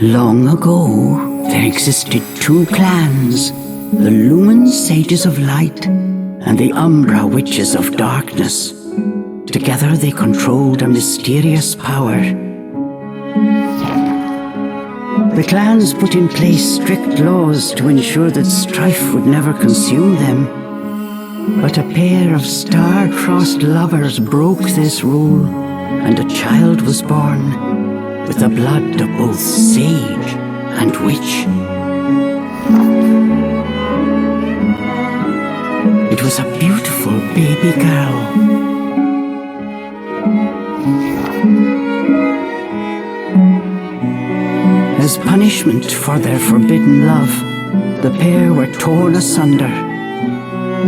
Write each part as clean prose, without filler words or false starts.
Long ago, there existed two clans, the Lumen Sages of Light and the Umbra Witches of Darkness. Together they controlled a mysterious power. The clans put in place strict laws to ensure that strife would never consume them. But a pair of star-crossed lovers broke this rule, and a child was born with the blood of both sage and witch. It was a beautiful baby girl. As punishment for their forbidden love, the pair were torn asunder.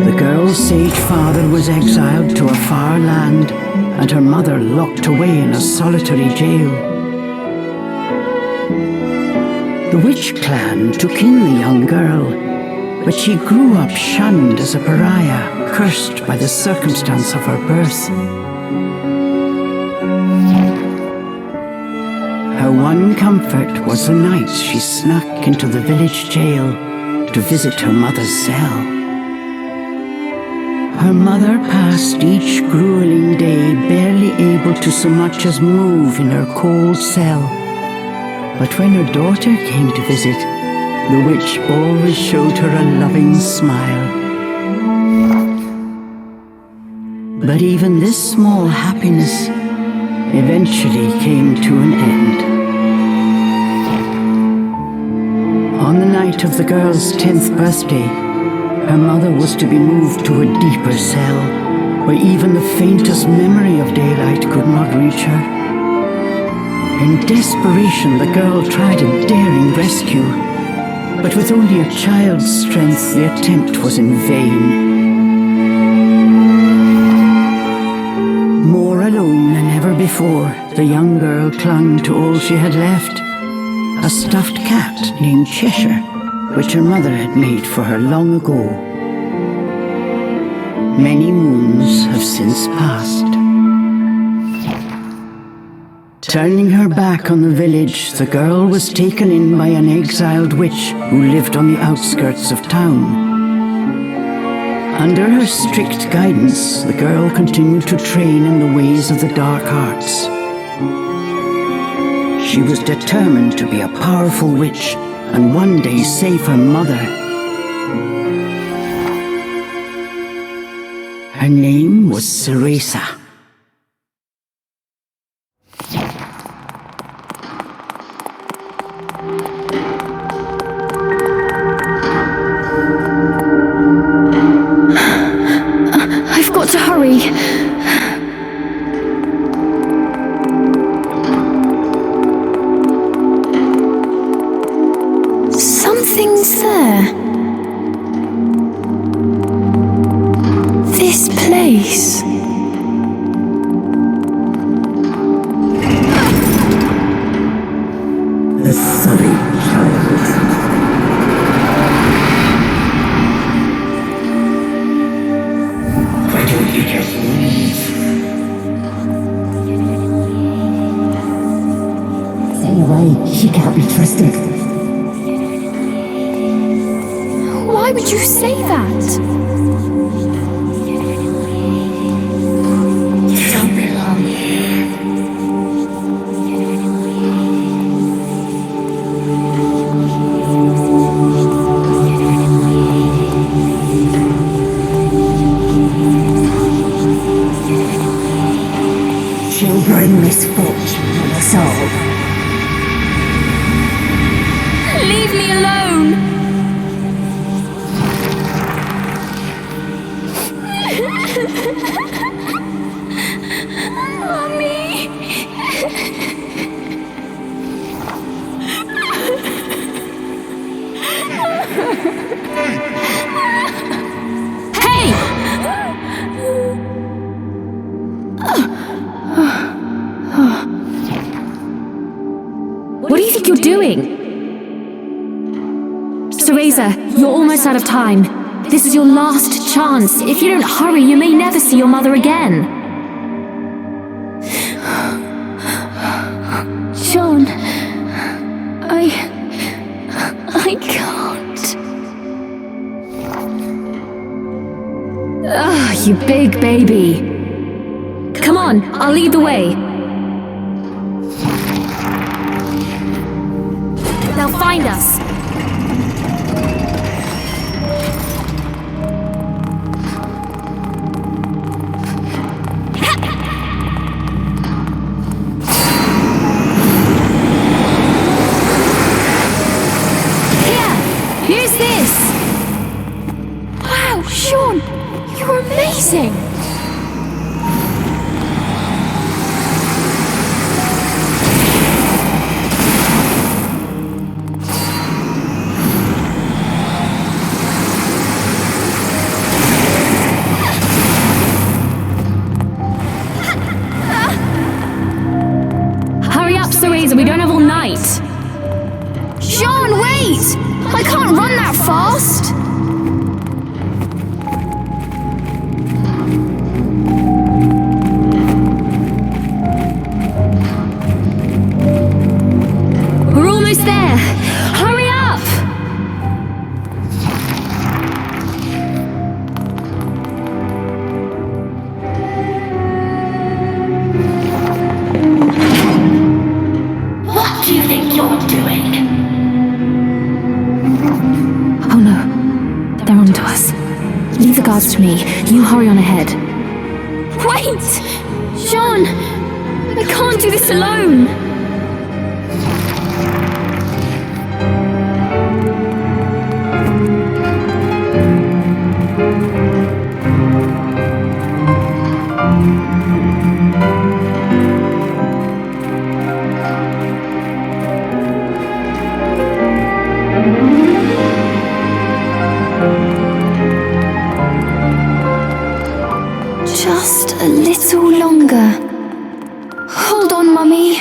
The girl's sage father was exiled to a far land, and her mother locked away in a solitary jail. The witch clan took in the young girl, but she grew up shunned as a pariah, cursed by the circumstance of her birth. Her one comfort was the nights she snuck into the village jail to visit her mother's cell. Her mother passed each grueling day barely able to so much as move in her cold cell. But when her daughter came to visit, the witch always showed her a loving smile. But even this small happiness eventually came to an end. On the night of the girl's 10th birthday, her mother was to be moved to a deeper cell, where even the faintest memory of daylight could not reach her. In desperation, the girl tried a daring rescue, but with only a child's strength, the attempt was in vain. More alone than ever before, the young girl clung to all she had left, a stuffed cat named Cheshire, which her mother had made for her long ago. Many moons have since passed. Turning her back on the village, the girl was taken in by an exiled witch who lived on the outskirts of town. Under her strict guidance, the girl continued to train in the ways of the dark arts. She was determined to be a powerful witch and one day save her mother. Her name was Cereza. I've got to hurry. Something's there. This place. The sorry child. Why don't you just leave? Stay away. She can't be trusted. Why would you say that? You don't belong here. She'll bring misfortune on us all. Leave me alone! Mommy! Hey! What do you think you're doing? Cereza, you're almost out of time. This is your last chance. If you don't hurry, you may never see your mother again. John, I can't. Ugh, you big baby. Come on, I'll lead the way. They'll find us. Here's this! Wow, Sean! You're amazing! Hurry up, Cereza, we don't have all night! Sean, wait! I can't run that fast! We're almost there! Hurry up! What do you think you're doing? Oh no, they're onto us. Leave the guards to me. You hurry on ahead. Wait! Sean! I can't do this alone! Just a little longer. Hold on, Mummy.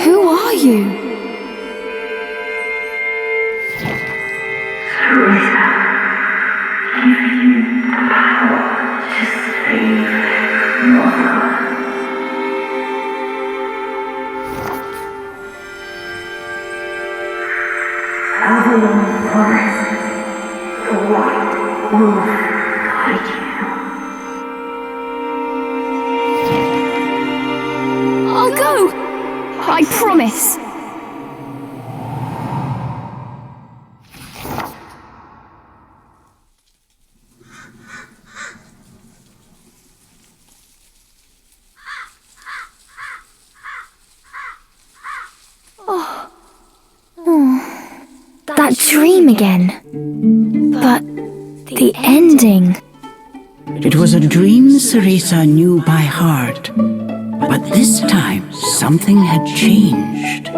Who are you? Cereza, give you the power to save Mother. Over in the forest, the white wolf guide you. I'll go! I promise! That dream again. But the ending. It was a dream Cereza knew by heart, but this time something had changed.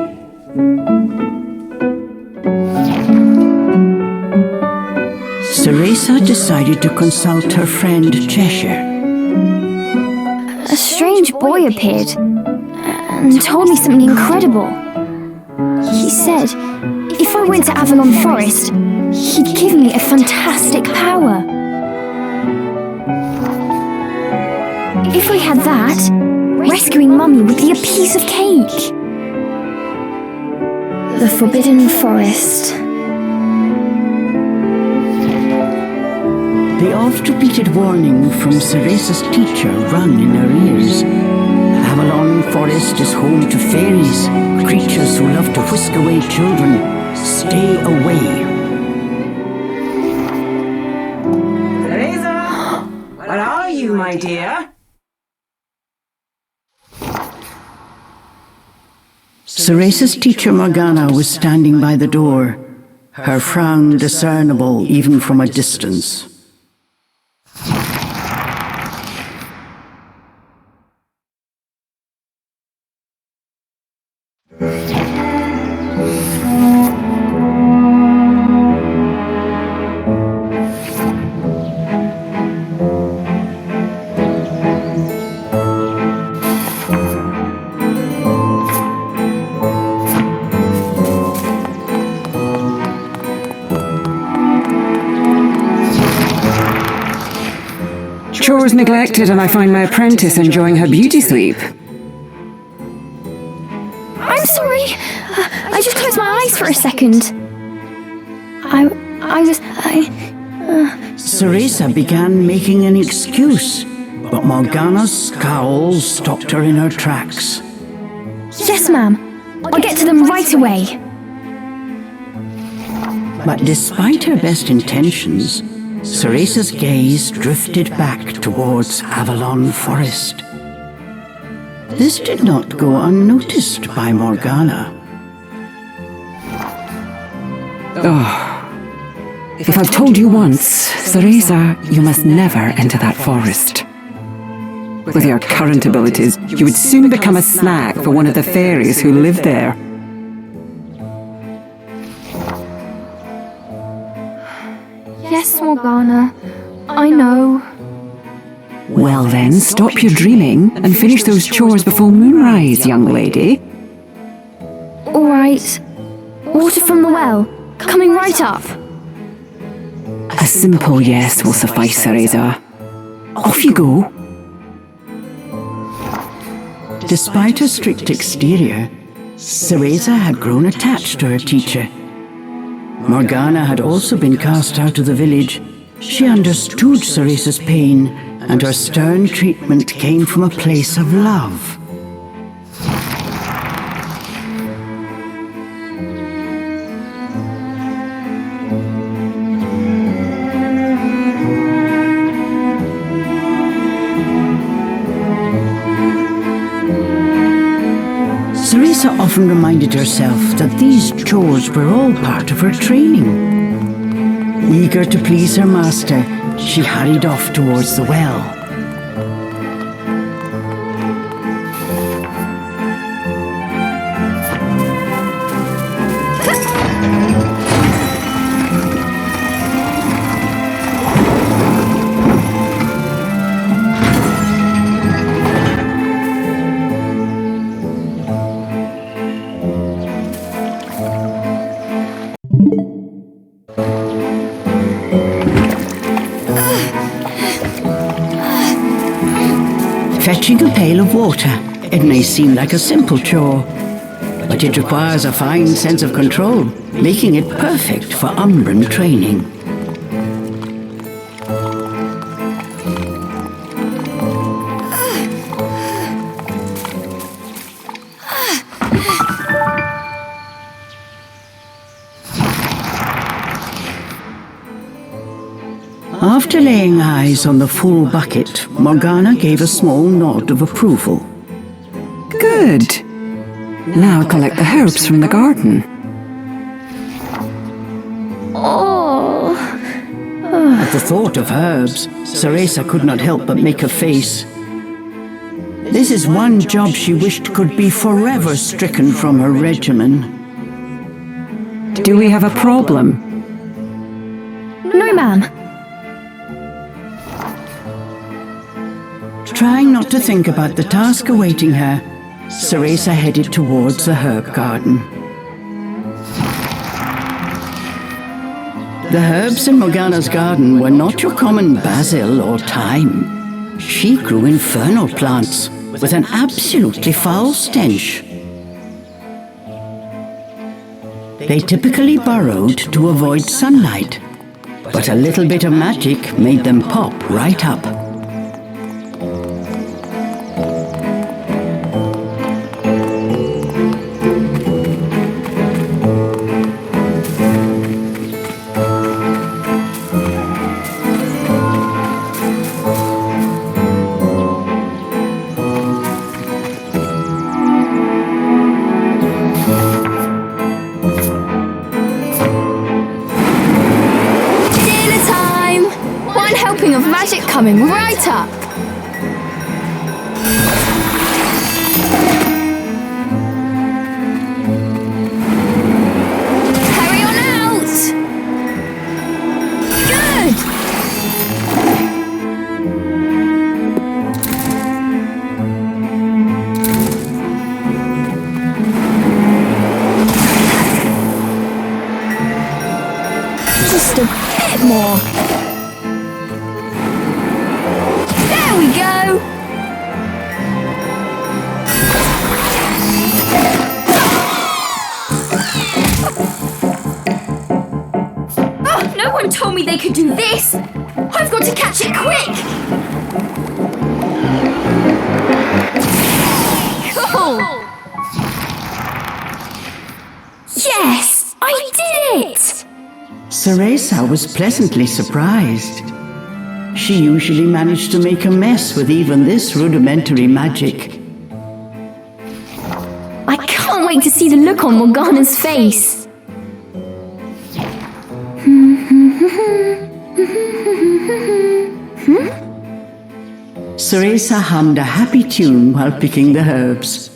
Cereza decided to consult her friend Cheshire. A strange boy appeared and told me something incredible. He said, if I I went to Avalon Forest, he'd given me a fantastic power. If I had that, rescuing Mummy would be a piece of cake. The Forbidden Forest. The oft-repeated warning from Cereza's teacher rung in her ears. Avalon Forest is home to fairies, creatures who love to whisk away children. Stay away. Cereza! Where are you, my dear? Cereza's teacher Morgana was standing by the door, her frown discernible even from a distance. Chores neglected, and I find my apprentice enjoying her beauty sleep. I'm sorry. I just closed my eyes for a second. Cereza began making an excuse, but Morgana's scowl stopped her in her tracks. Yes, ma'am. I'll get to them right away. But despite her best intentions, Cereza's gaze drifted back towards Avalon Forest. This did not go unnoticed by Morgana. If I've told you once, Cereza, you must never enter that forest. With your current abilities, you would soon become a snack for one of the fairies who live there. Yes, Morgana. I know. Well then, stop your dreaming and finish those chores before moonrise, young lady. All right. Water from the well. Coming right up. A simple yes will suffice, Cereza. Off you go. Despite her strict exterior, Cereza had grown attached to her teacher. Morgana had also been cast out of the village. She understood Cereza's pain, and her stern treatment came from a place of love. Cereza often reminded herself that these chores were all part of her training. Eager to please her master, she hurried off towards the well. Fetching a pail of water. It may seem like a simple chore, but it requires a fine sense of control, making it perfect for Umbran training. After laying eyes on the full bucket, Morgana gave a small nod of approval. Good. Now collect the herbs from the garden. Oh. At the thought of herbs, Cereza could not help but make a face. This is one job she wished could be forever stricken from her regimen. Do we have a problem? No, ma'am. Trying not to think about the task awaiting her, Cereza headed towards the herb garden. The herbs in Morgana's garden were not your common basil or thyme. She grew infernal plants with an absolutely foul stench. They typically burrowed to avoid sunlight, but a little bit of magic made them pop right up. Of magic coming right up. Hurry on out. Good. Just a bit more. There we go! Oh, no one told me they could do this! I've got to catch it quick! Oh! Yes! I did it! Cereza was pleasantly surprised. She usually managed to make a mess with even this rudimentary magic. I can't wait to see the look on Morgana's face. Cereza hummed a happy tune while picking the herbs.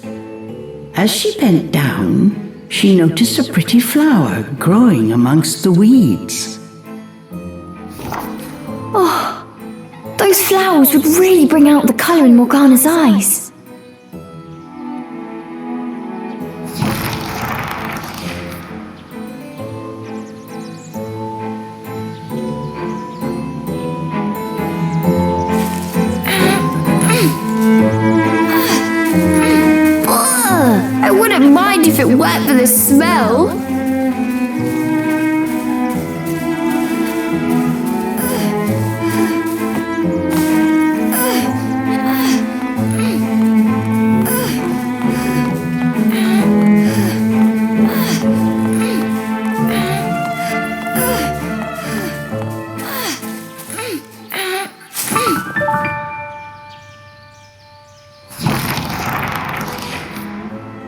As she bent down, she noticed a pretty flower growing amongst the weeds. Those flowers would really bring out the colour in Morgana's eyes. I wouldn't mind if it weren't for the smell.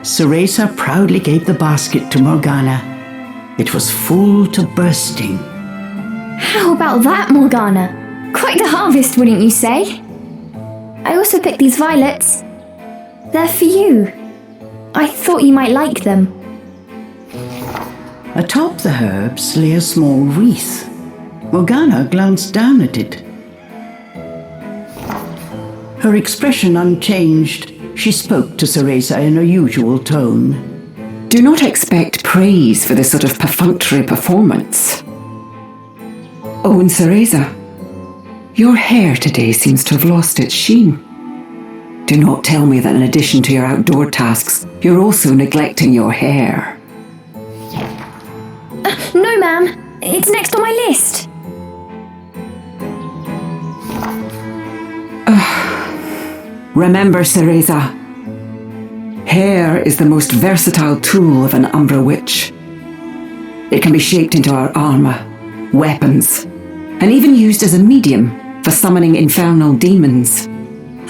Cereza proudly gave the basket to Morgana. It was full to bursting. How about that, Morgana? Quite the harvest, wouldn't you say? I also picked these violets. They're for you. I thought you might like them. Atop the herbs lay a small wreath. Morgana glanced down at it. Her expression unchanged, she spoke to Cereza in her usual tone. Do not expect praise for this sort of perfunctory performance. Oh, and Cereza, your hair today seems to have lost its sheen. Do not tell me that in addition to your outdoor tasks, you're also neglecting your hair. No, ma'am. It's next on my list. Remember, Cereza, hair is the most versatile tool of an Umbra witch. It can be shaped into our armor, weapons, and even used as a medium for summoning infernal demons.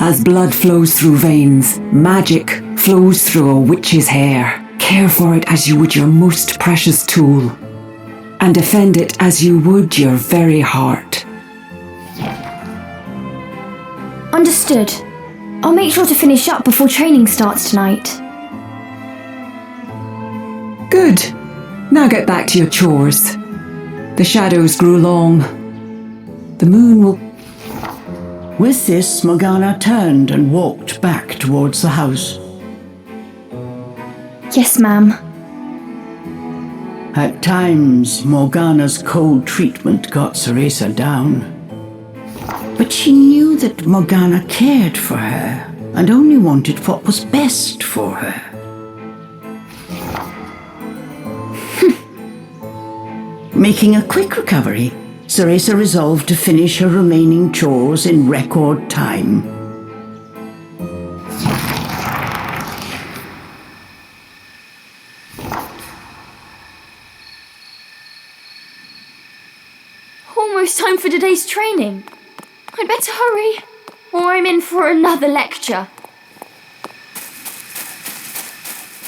As blood flows through veins, magic flows through a witch's hair. Care for it as you would your most precious tool, and defend it as you would your very heart. Understood. I'll make sure to finish up before training starts tonight. Good. Now get back to your chores. The shadows grew long. The moon will... With this, Morgana turned and walked back towards the house. Yes, ma'am. At times, Morgana's cold treatment got Cereza down. But she knew that Morgana cared for her and only wanted what was best for her. Making a quick recovery, Cereza resolved to finish her remaining chores in record time. Almost time for today's training. I'd better hurry, or I'm in for another lecture.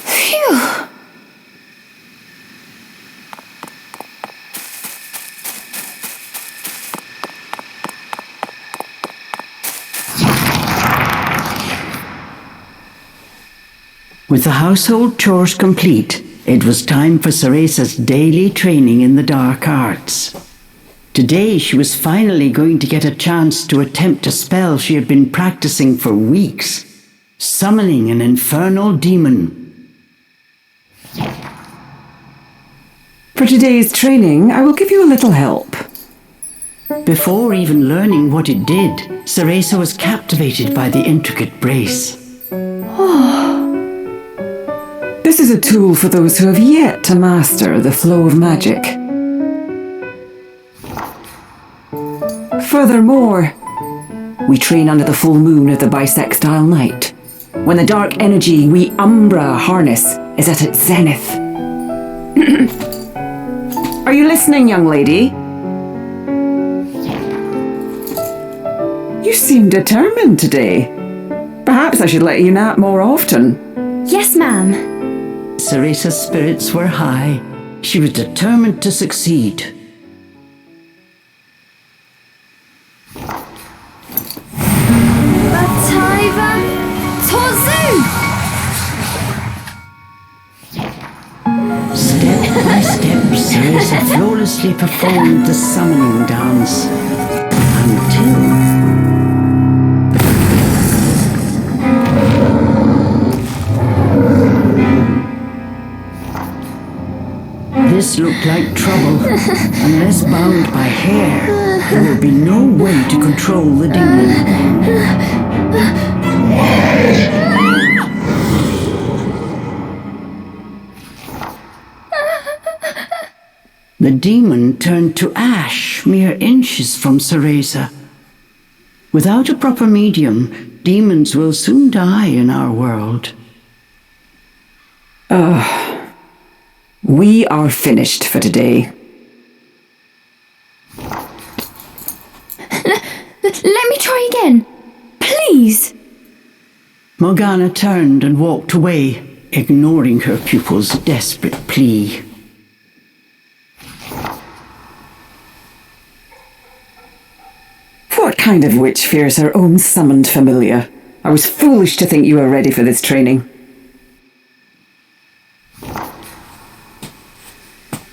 Phew! With the household chores complete, it was time for Cereza's daily training in the dark arts. Today she was finally going to get a chance to attempt a spell she had been practicing for weeks, summoning an infernal demon. For today's training, I will give you a little help. Before even learning what it did, Cereza was captivated by the intricate brace. This is a tool for those who have yet to master the flow of magic. Furthermore, we train under the full moon of the bisextile night, when the dark energy we Umbra harness is at its zenith. Are you listening, young lady? You seem determined today. Perhaps I should let you nap more often. Yes, ma'am. Cereza's spirits were high. She was determined to succeed. Bataiva Tozu! Step by step, Cereza flawlessly performed the summoning dance until... This looked like trouble. Unless bound by hair, there would be no way to control the demon. The demon turned to ash mere inches from Cereza. Without a proper medium, demons will soon die in our world. We are finished for today. Let me try again. Please. Morgana turned and walked away, ignoring her pupil's desperate plea. What kind of witch fears her own summoned familiar? I was foolish to think you were ready for this training.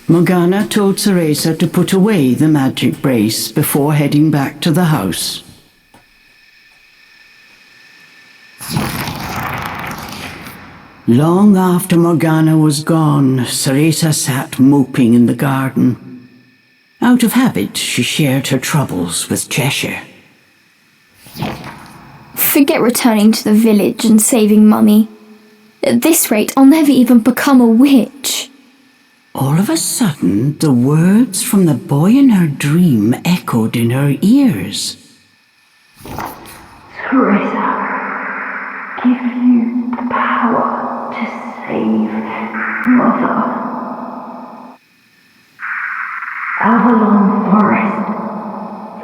Morgana told Cereza to put away the magic brace before heading back to the house. Long after Morgana was gone, Cereza sat moping in the garden. Out of habit, she shared her troubles with Cheshire. Forget returning to the village and saving Mummy. At this rate, I'll never even become a witch. All of a sudden, the words from the boy in her dream echoed in her ears. Cereza, give you the power to save Mother. Avalon Forest,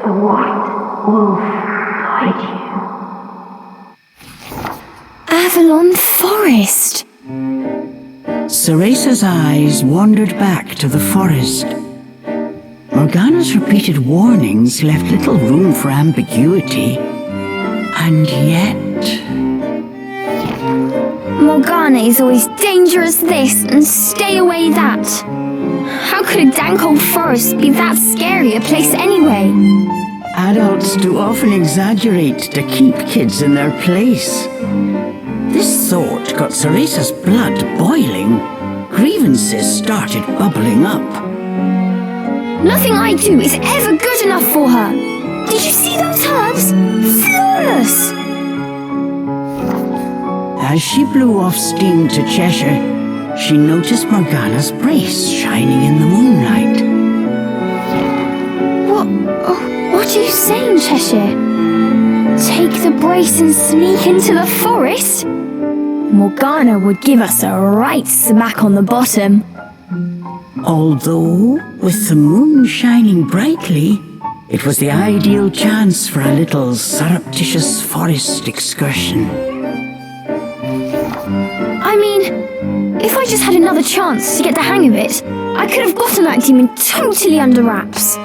the White Wolf guide you. Avalon Forest. Cereza's eyes wandered back to the forest. Morgana's repeated warnings left little room for ambiguity. And yet... Morgana is always dangerous this and stay away that. How could a dank old forest be that scary a place anyway? Adults do often exaggerate to keep kids in their place. This thought got Cereza's blood boiling. grievances started bubbling up. Nothing I do is ever good enough for her. Did you see those herbs? Flawless! As she blew off steam to Cheshire, she noticed Morgana's brace shining in the moonlight. What are you saying, Cheshire? Take the brace and sneak into the forest? Morgana would give us a right smack on the bottom. Although, with the moon shining brightly, it was the ideal chance for a little surreptitious forest excursion. I mean, if I just had another chance to get the hang of it, I could have gotten that demon totally under wraps.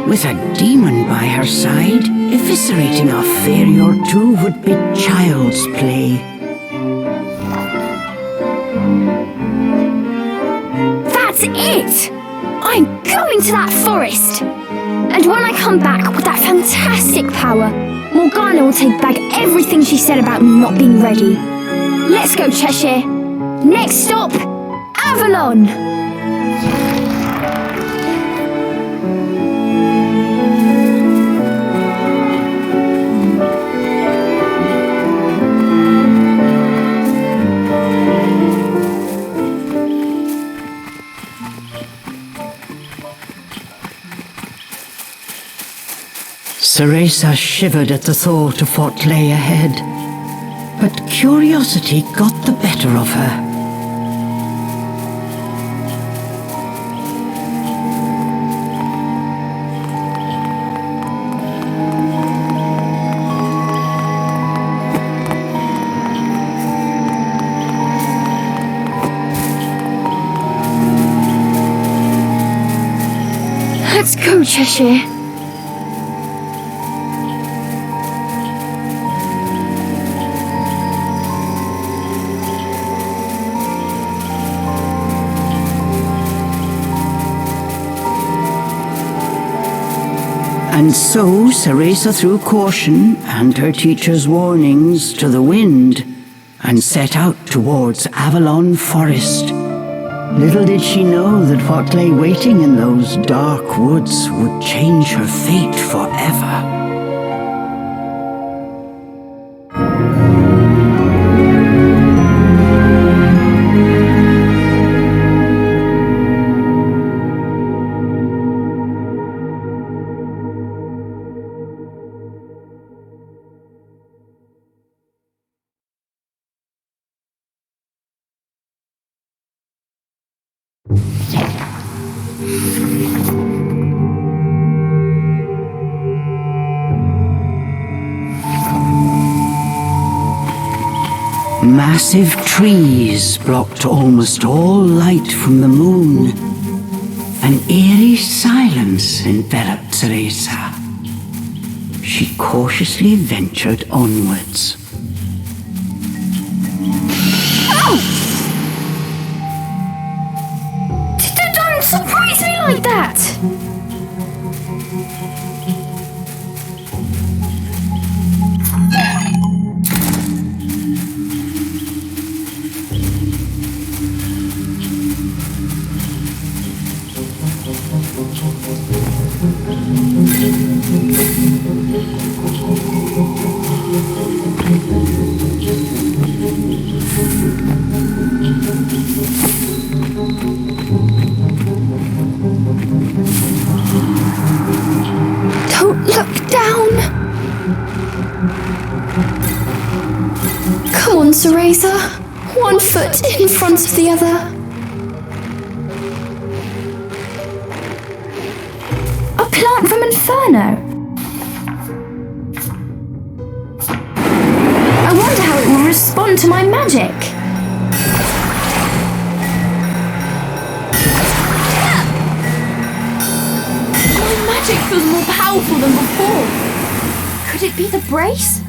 With a demon by her side, eviscerating a fairy or two would be child's play. That's it! I'm going to that forest! And when I come back with that fantastic power, Morgana will take back everything she said about me not being ready. Let's go, Cheshire! Next stop, Avalon! Cereza shivered at the thought of what lay ahead, but curiosity got the better of her. Let's go, Cheshire. And so Cereza threw caution and her teacher's warnings to the wind and set out towards Avalon Forest. Little did she know that what lay waiting in those dark woods would change her fate forever. Massive trees blocked almost all light from the moon. An eerie silence enveloped Cereza. She cautiously ventured onwards. Don't surprise me like that! Don't look down! Come on, Cereza. One foot in front of the other. A plant from Inferno. I wonder how it will respond to my magic. My magic feels more powerful than before. Could it be the brace?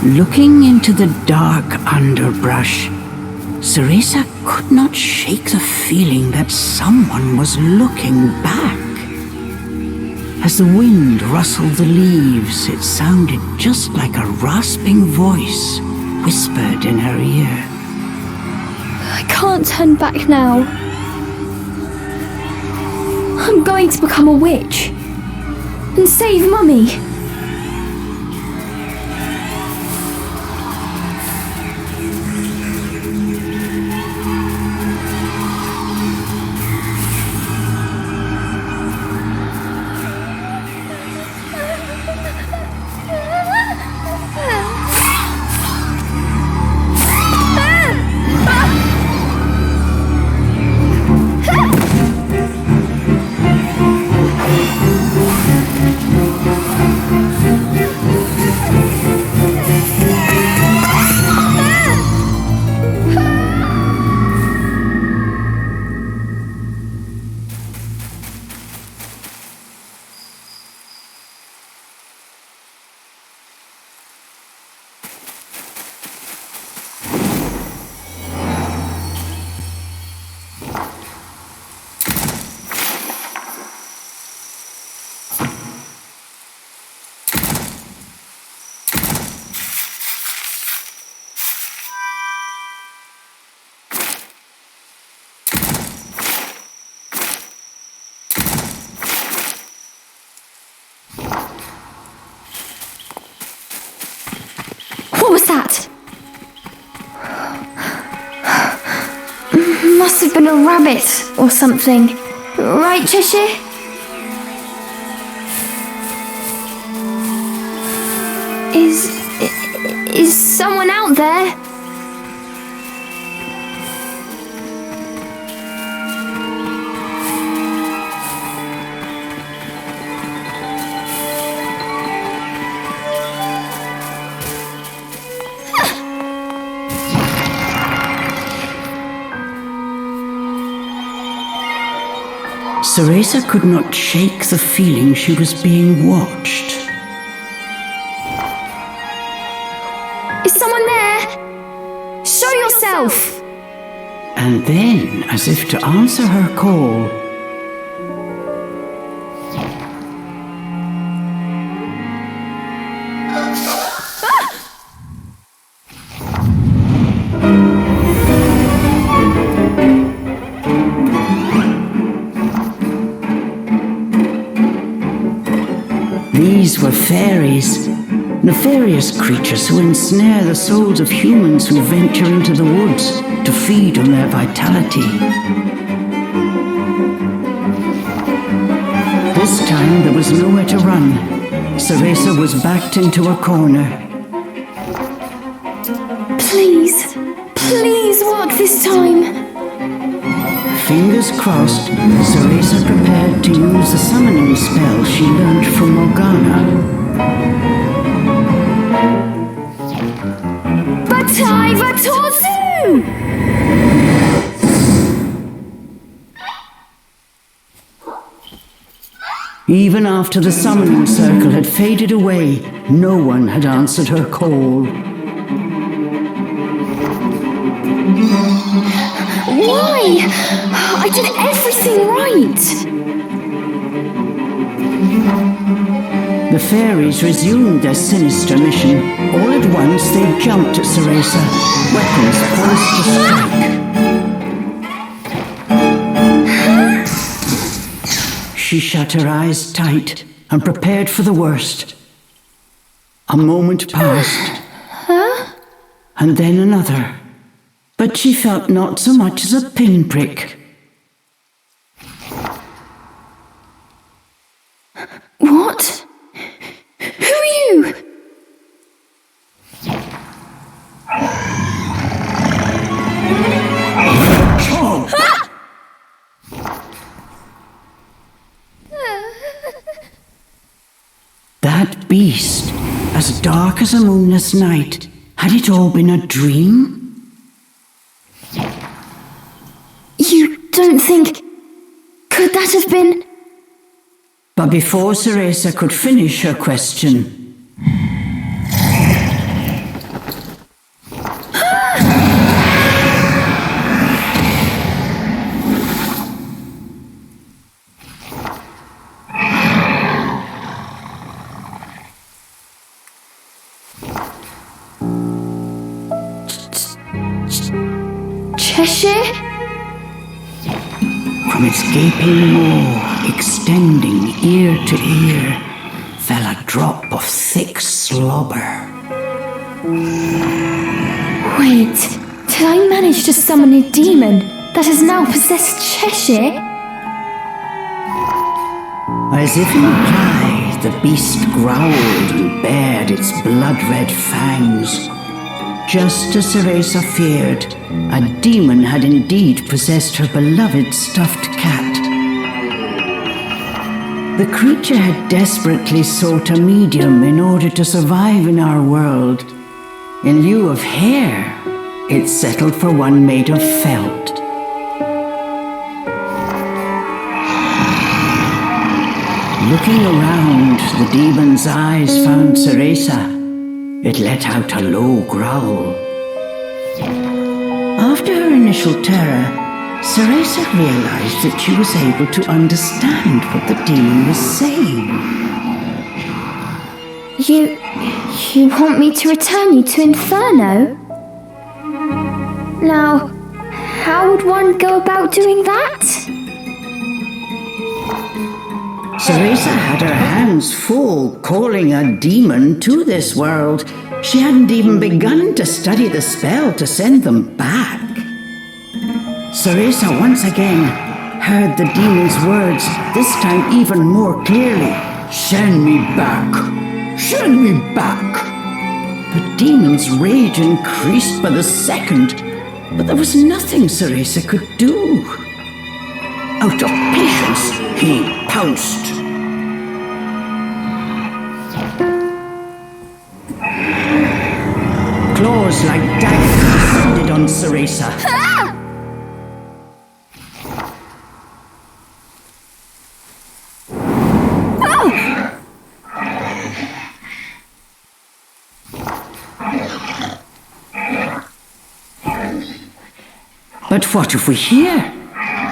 Looking into the dark underbrush, Cereza could not shake the feeling that someone was looking back. As the wind rustled the leaves, it sounded just like a rasping voice whispered in her ear. I can't turn back now. I'm going to become a witch and save Mummy. What was that? Must have been a rabbit or something. Right, Cheshire? Is someone out there? Cereza could not shake the feeling she was being watched. Is someone there? Show yourself! And then, as if to answer her call, these were fairies, nefarious creatures who ensnare the souls of humans who venture into the woods to feed on their vitality. This time there was nowhere to run. Cereza was backed into a corner. Please, please work this time. Fingers crossed, Cereza prepared to use the summoning spell she learned from Morgana. Batai Vatotsu! Even after the summoning circle had faded away, no one had answered her call. Why? I did everything right. The fairies resumed their sinister mission. All at once they jumped at Cereza, weapons poised to strike. She shut her eyes tight and prepared for the worst. A moment passed, and then another. But she felt not so much as a pinprick. What? Who are you? That beast, as dark as a moonless night, had it all been a dream? You don't think... Could that have been... But before Cereza could finish her question, Cheshire? From its gaping maw, extending ear to ear, fell a drop of thick slobber. Wait, did I manage to summon a demon that has now possessed Cheshire? As if in reply, the beast growled and bared its blood-red fangs. Just as Cereza feared, a demon had indeed possessed her beloved stuffed cat. The creature had desperately sought a medium in order to survive in our world. In lieu of hair, it settled for one made of felt. Looking around, the demon's eyes found Cereza. It let out a low growl. After her initial terror, Cereza realized that she was able to understand what the demon was saying. You want me to return you to Inferno? Now, how would one go about doing that? Cereza had her hands full calling a demon to this world. She hadn't even begun to study the spell to send them back. Cereza once again heard the demon's words, this time even more clearly. Send me back! Send me back! The demon's rage increased by the second, but there was nothing Cereza could do. Out of patience, he pounced. Claws like daggers descended on Cereza. But what if we hear?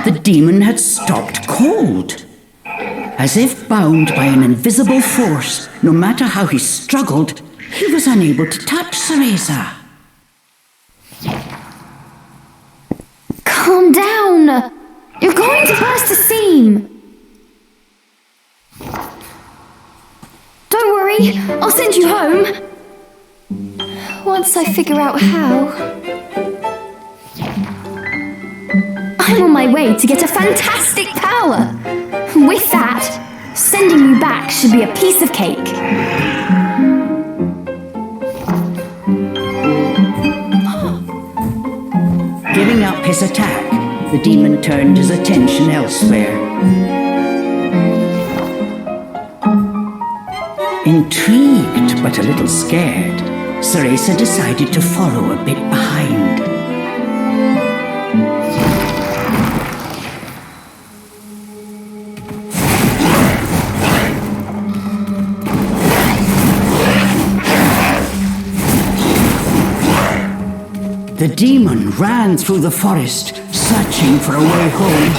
The demon had stopped cold. As if bound by an invisible force, no matter how he struggled, he was unable to touch Cereza. Calm down! You're going to burst a seam! Don't worry, I'll send you home. Once I figure out how. I'm on my way to get a fantastic power. With that, sending you back should be a piece of cake. Giving up his attack, the demon turned his attention elsewhere. Intrigued but a little scared, Cereza decided to follow a bit behind. The demon ran through the forest, searching for a way home.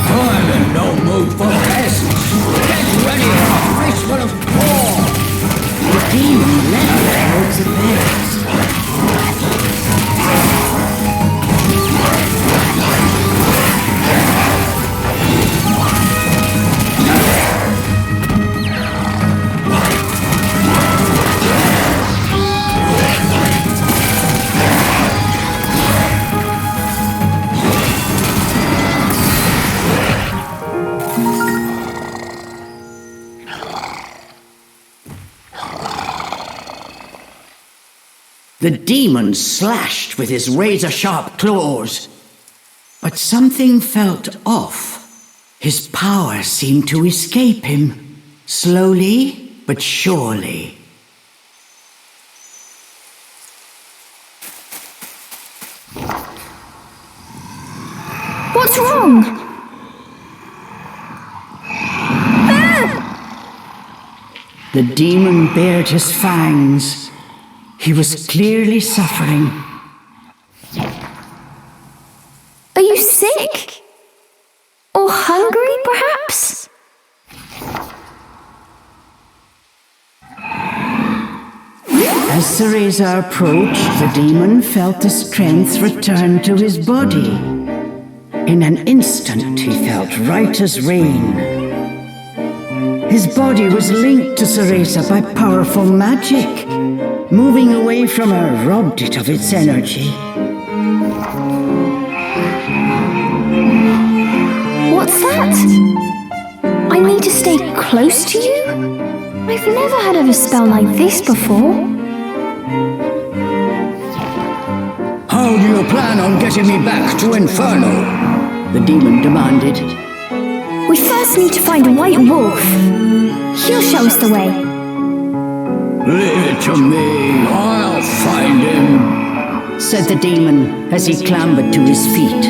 I'm in no mood for peasants. Get ready for a fistful of war. The demon led towards the bears. The demon slashed with his razor-sharp claws. But something felt off. His power seemed to escape him, slowly but surely. What's wrong? The demon bared his fangs. He was clearly suffering. sick? Or hungry, perhaps? As Cereza approached, the demon felt the strength return to his body. In an instant, he felt right as rain. His body was linked to Cereza by powerful magic. Moving away from her robbed it of its energy. What's that? I need to stay close to you? I've never heard of a spell like this before. How do you plan on getting me back to Inferno? The demon demanded. We first need to find a white wolf. He'll show us the way. Leave it to me, I'll find him, said the demon as he clambered to his feet.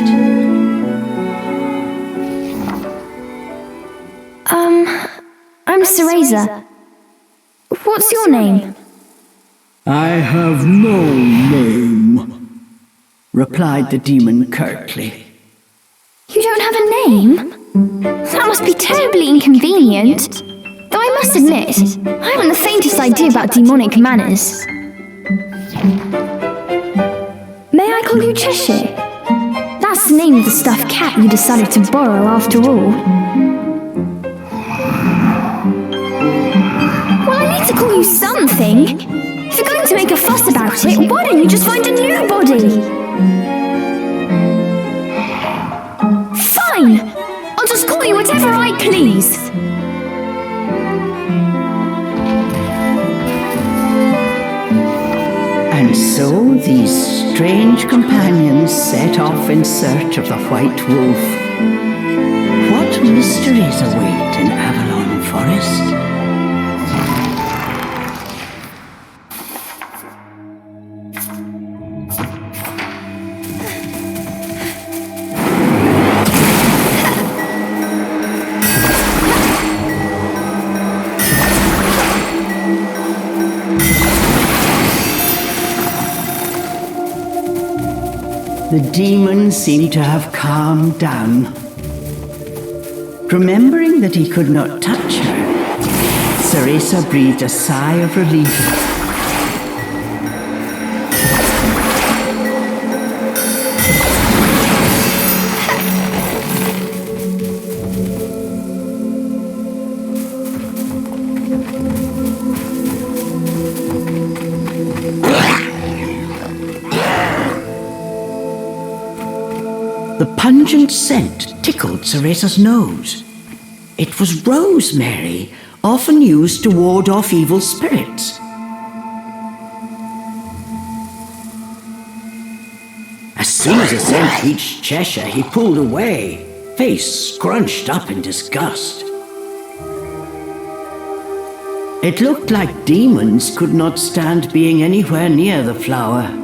I'm Cereza. What's your name? I have no name, replied the demon curtly. You don't have a name? That must be terribly inconvenient. Though I must admit, I haven't the faintest idea about demonic manners. May I call you Cheshire? That's the name of the stuffed cat you decided to borrow after all. Well, I need to call you something. If you're going to make a fuss about it, why don't you just find a new body? Fine! I'll just call you whatever I please. And so these strange companions set off in search of the White Wolf. What mysteries await in Avalon Forest? The demon seemed to have calmed down. Remembering that he could not touch her, Cereza breathed a sigh of relief. The pungent scent tickled Cereza's nose. It was rosemary, often used to ward off evil spirits. As soon as the scent reached Cheshire, he pulled away, face scrunched up in disgust. It looked like demons could not stand being anywhere near the flower.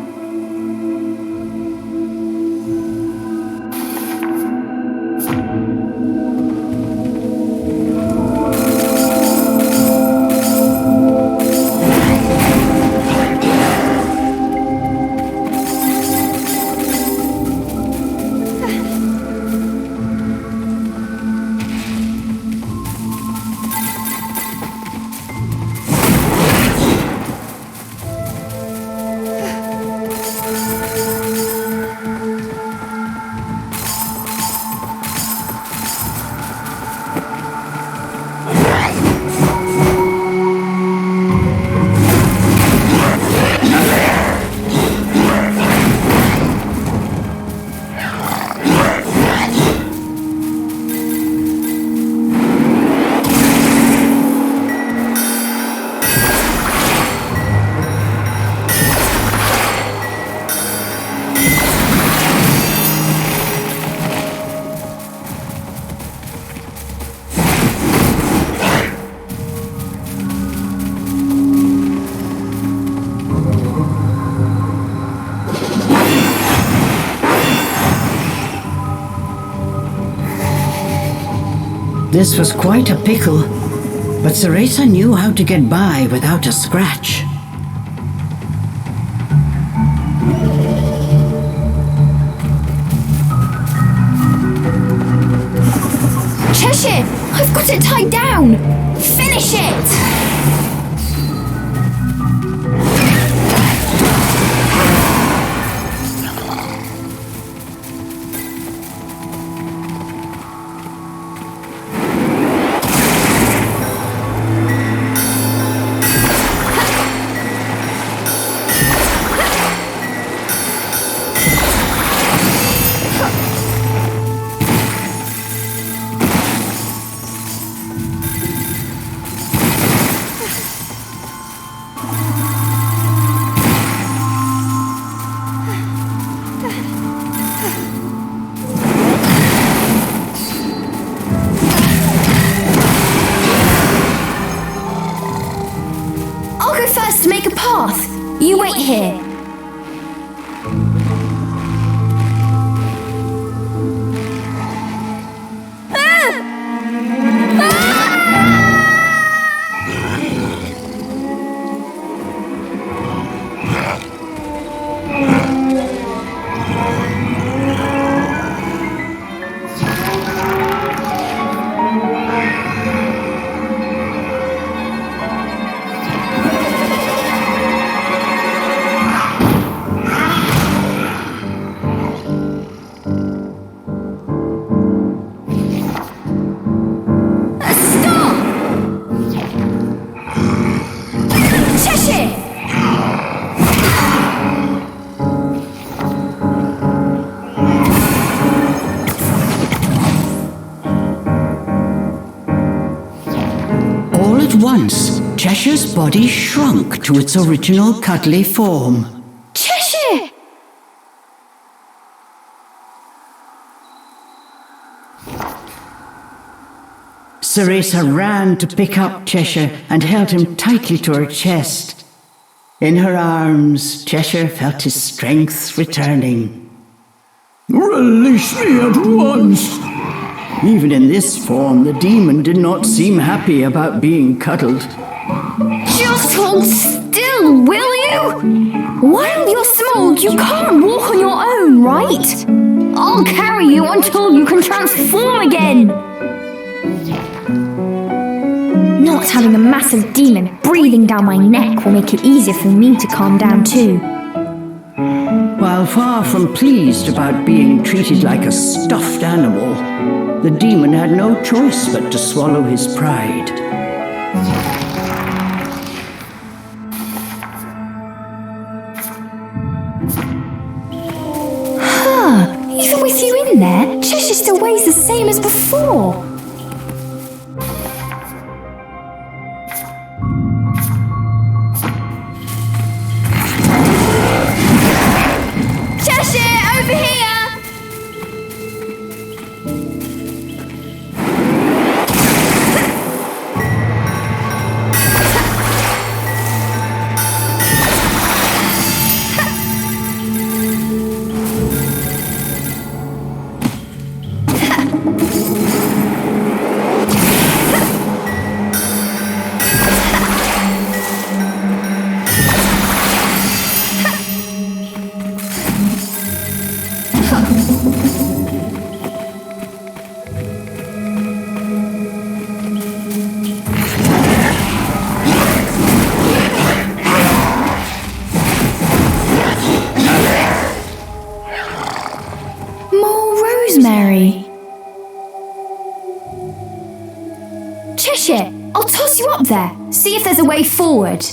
This was quite a pickle, but Cereza knew how to get by without a scratch. Cheshire! I've got it tied down! Finish it! To make a path. You wait here. Once, Cheshire's body shrunk to its original cuddly form. Cheshire! Cereza ran to pick up Cheshire and held him tightly to her chest. In her arms, Cheshire felt his strength returning. Release me at once! Even in this form, the demon did not seem happy about being cuddled. Just hold still, will you? While you're small, you can't walk on your own, right? I'll carry you until you can transform again. Not having a massive demon breathing down my neck will make it easier for me to calm down too. While far from pleased about being treated like a stuffed animal, the demon had no choice but to swallow his pride. Even with you in there, Cheshire still weighs the same as before. Cheshire, over here! Rosemary. Cheshire, I'll toss you up there. See if there's a way forward.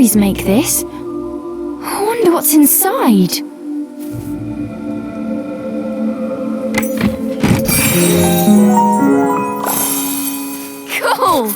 trees make this. I wonder what's inside. Cool!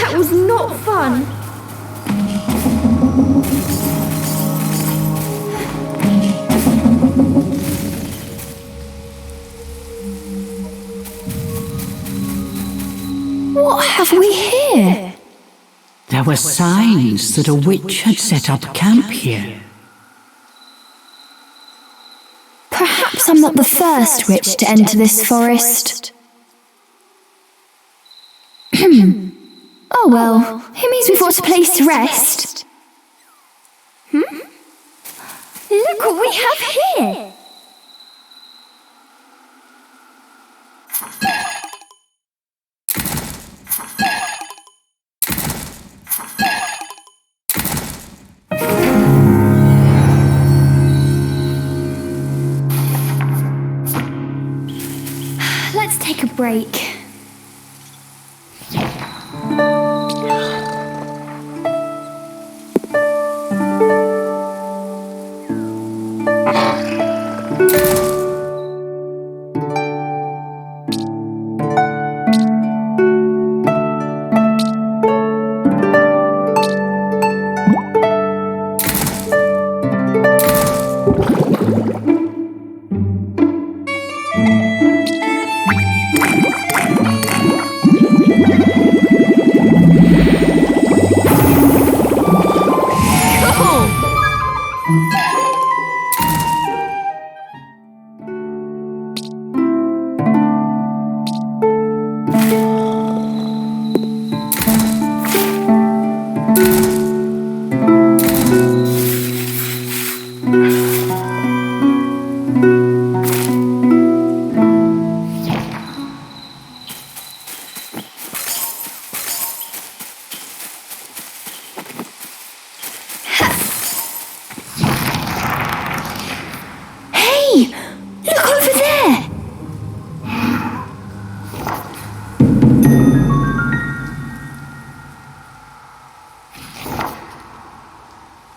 That was not fun. What have we here? There were signs that a witch had set up camp here. Perhaps I'm not the first witch to enter this forest. Oh well, it means we've got a place to rest. Look what we have here! Let's take a break.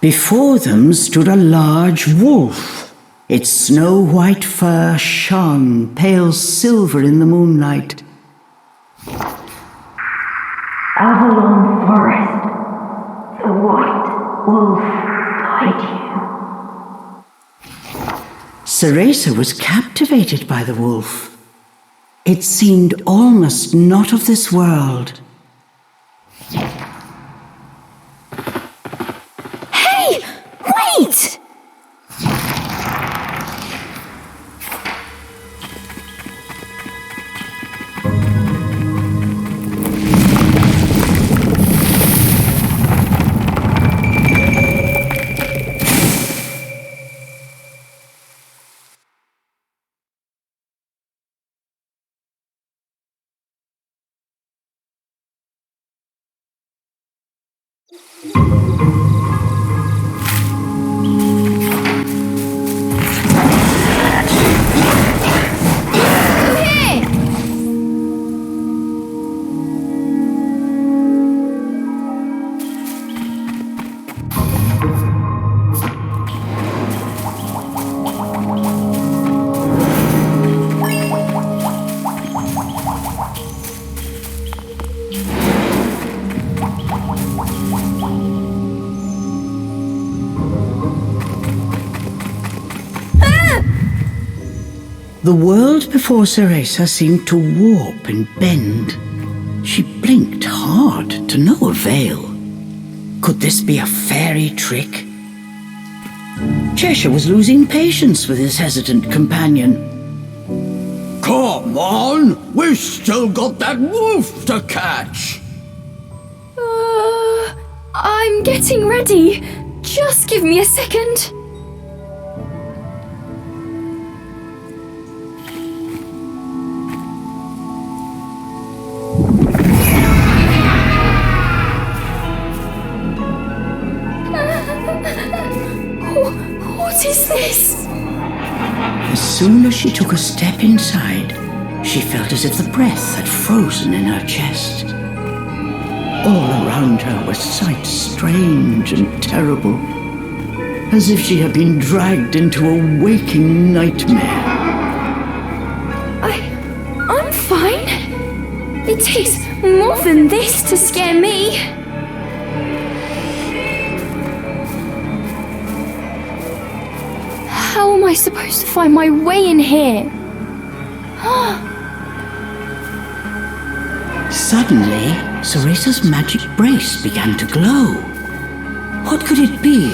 Before them stood a large wolf. Its snow-white fur shone pale silver in the moonlight. Avalon Forest, the white wolf guide you. Cereza was captivated by the wolf. It seemed almost not of this world. Hey! Wait! The world before Cereza seemed to warp and bend. She blinked hard to no avail. Could this be a fairy trick? Cheshire was losing patience with his hesitant companion. Come on! We've still got that wolf to catch! I'm getting ready. Just give me a second. What is this? As soon as she took a step inside, she felt as if the breath had frozen in her chest. All around her were sights strange and terrible, as if she had been dragged into a waking nightmare. I'm fine. It takes more than this to scare me. How am I supposed to find my way in here? Suddenly, Cereza's magic brace began to glow. What could it be?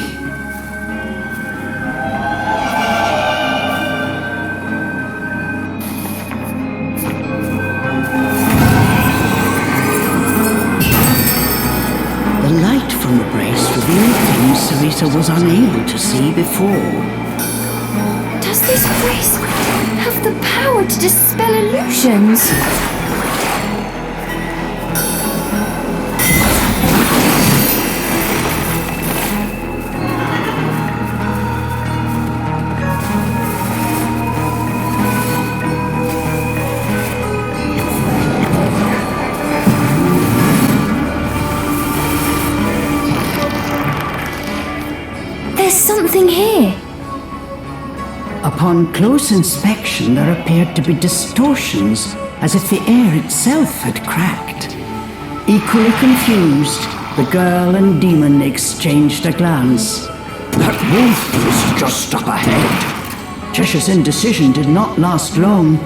The light from the brace revealed things Cereza was unable to see before. Does this brace have the power to dispel illusions? There's something here. Upon close inspection, there appeared to be distortions, as if the air itself had cracked. Equally confused, the girl and demon exchanged a glance. That wolf is just up ahead. Cheshire's indecision did not last long,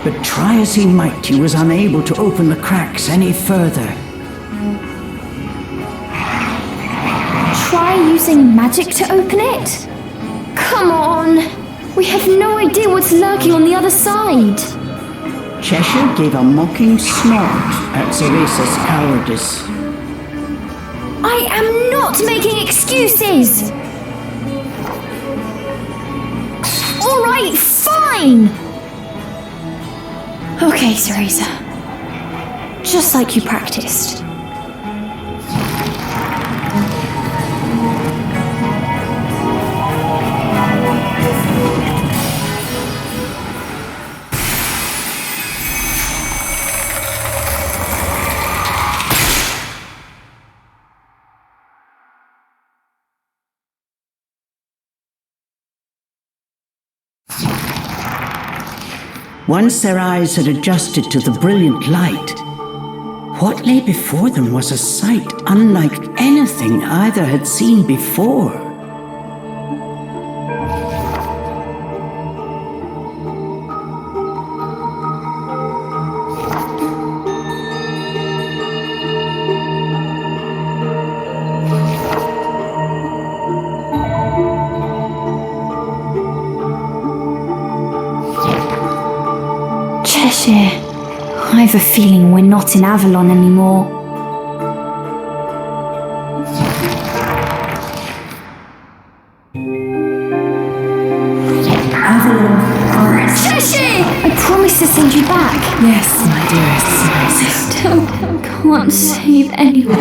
but try as he might, he was unable to open the cracks any further. Try using magic to open it? Come on! We have no idea what's lurking on the other side. Cheshire gave a mocking snort at Cereza's cowardice. I am not making excuses! Alright, fine! Okay, Cereza. Just like you practiced. Once their eyes had adjusted to the brilliant light, what lay before them was a sight unlike anything either had seen before. Cheshire, I have a feeling we're not in Avalon anymore. Avalon Forest. Cheshire! I promise to send you back. Yes, my dearest. I still can't save anyone.